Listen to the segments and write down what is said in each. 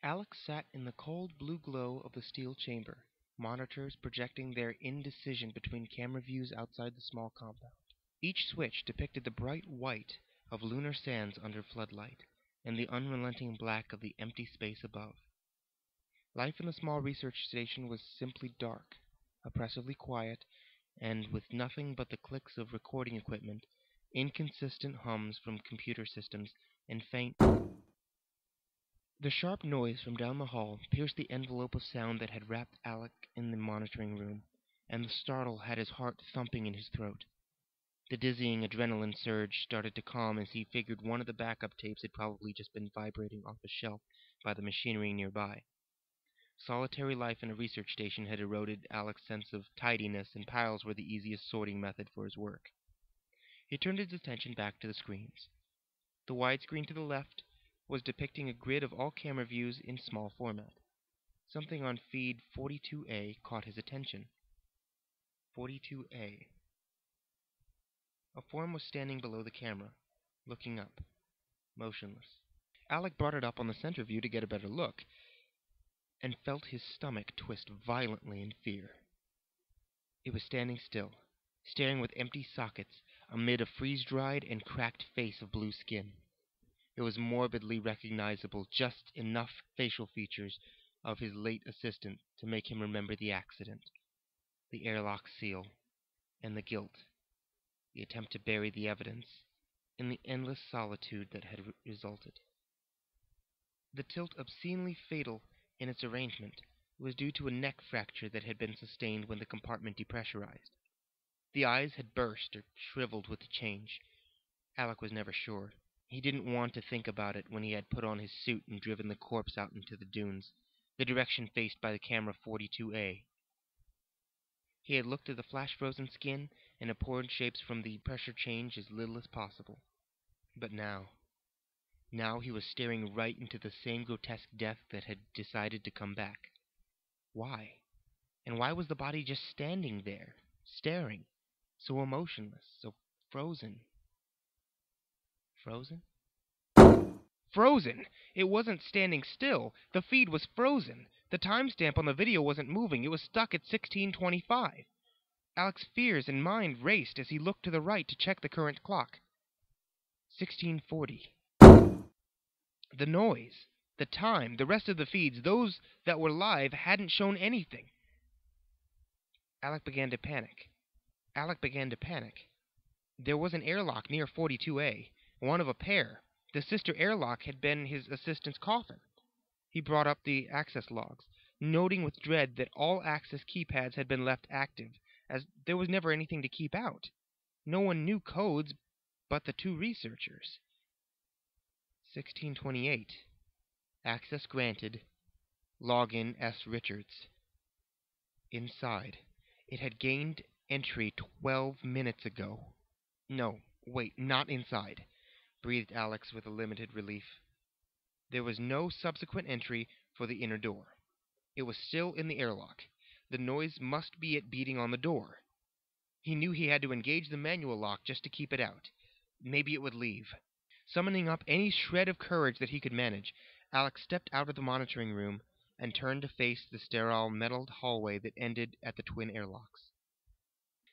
Alex sat in the cold blue glow of the steel chamber, monitors projecting their indecision between camera views outside the small compound. Each switch depicted the bright white of lunar sands under floodlight, and the unrelenting black of the empty space above. Life in the small research station was simply dark, oppressively quiet, and with nothing but the clicks of recording equipment, inconsistent hums from computer systems, and faint. The sharp noise from down the hall pierced the envelope of sound that had wrapped Alec in the monitoring room, and the startle had his heart thumping in his throat. The dizzying adrenaline surge started to calm as he figured one of the backup tapes had probably just been vibrating off a shelf by the machinery nearby. Solitary life in a research station had eroded Alec's sense of tidiness, and piles were the easiest sorting method for his work. He turned his attention back to the screens. The widescreen to the left was depicting a grid of all camera views in small format. Something on feed 42A caught his attention. 42A. A form was standing below the camera, looking up, motionless. Alec brought it up on the center view to get a better look, and felt his stomach twist violently in fear. It was standing still, staring with empty sockets amid a freeze-dried and cracked face of blue skin. It was morbidly recognizable, just enough facial features of his late assistant to make him remember the accident, the airlock seal, and the guilt, the attempt to bury the evidence, and the endless solitude that had resulted. The tilt, obscenely fatal in its arrangement, was due to a neck fracture that had been sustained when the compartment depressurized. The eyes had burst or shriveled with the change. Alec was never sure. He didn't want to think about it when he had put on his suit and driven the corpse out into the dunes, the direction faced by the camera 42A. He had looked at the flash-frozen skin and abhorred shapes from the pressure change as little as possible. But now he was staring right into the same grotesque death that had decided to come back. Why? And why was the body just standing there, staring, so emotionless, so frozen? Frozen? Frozen! It wasn't standing still. The feed was frozen. The timestamp on the video wasn't moving. It was stuck at 16:25. Alec's fears and mind raced as he looked to the right to check the current clock. 16:40. The noise, the time, the rest of the feeds, those that were live, hadn't shown anything. Alec began to panic. There was an airlock near 42A, one of a pair. The sister airlock had been his assistant's coffin. He brought up the access logs, noting with dread that all access keypads had been left active, as there was never anything to keep out. No one knew codes but the two researchers. 1628. Access granted. Login S. Richards. Inside. It had gained entry 12 minutes ago. No, wait, not inside, breathed Alex with a limited relief. There was no subsequent entry for the inner door. It was still in the airlock. The noise must be it beating on the door. He knew he had to engage the manual lock just to keep it out. Maybe it would leave. Summoning up any shred of courage that he could manage, Alex stepped out of the monitoring room and turned to face the sterile metalled hallway that ended at the twin airlocks.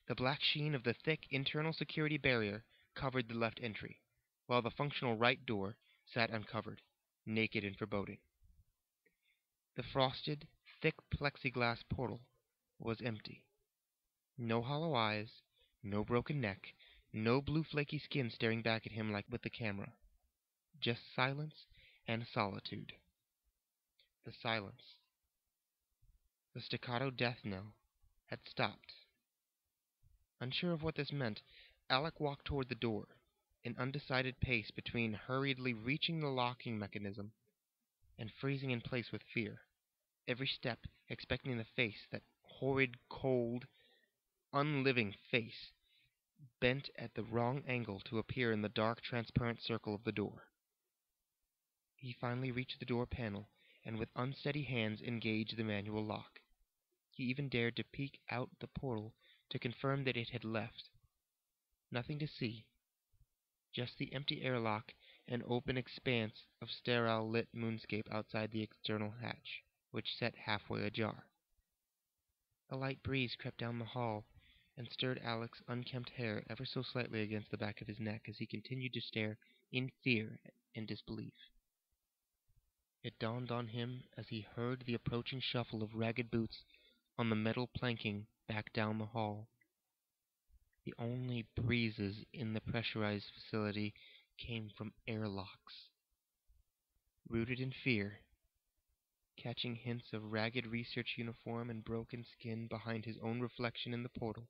The black sheen of the thick internal security barrier covered the left entry, while the functional right door sat uncovered, naked and foreboding. The frosted, thick plexiglass portal was empty. No hollow eyes, no broken neck, no blue flaky skin staring back at him like with the camera. Just silence and solitude. The silence. The staccato death knell had stopped. Unsure of what this meant, Alec walked toward the door, an undecided pace between hurriedly reaching the locking mechanism and freezing in place with fear. Every step expecting the face, that horrid, cold, unliving face, bent at the wrong angle to appear in the dark, transparent circle of the door. He finally reached the door panel and with unsteady hands engaged the manual lock. He even dared to peek out the portal to confirm that it had left. Nothing to see. Just the empty airlock an open expanse of sterile lit moonscape outside the external hatch, which sat halfway ajar. A light breeze crept down the hall and stirred Alec's unkempt hair ever so slightly against the back of his neck as he continued to stare in fear and disbelief. It dawned on him as he heard the approaching shuffle of ragged boots on the metal planking back down the hall. The only breezes in the pressurized facility came from airlocks. Rooted in fear, catching hints of ragged research uniform and broken skin behind his own reflection in the portal,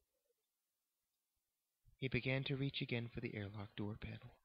he began to reach again for the airlock door panel.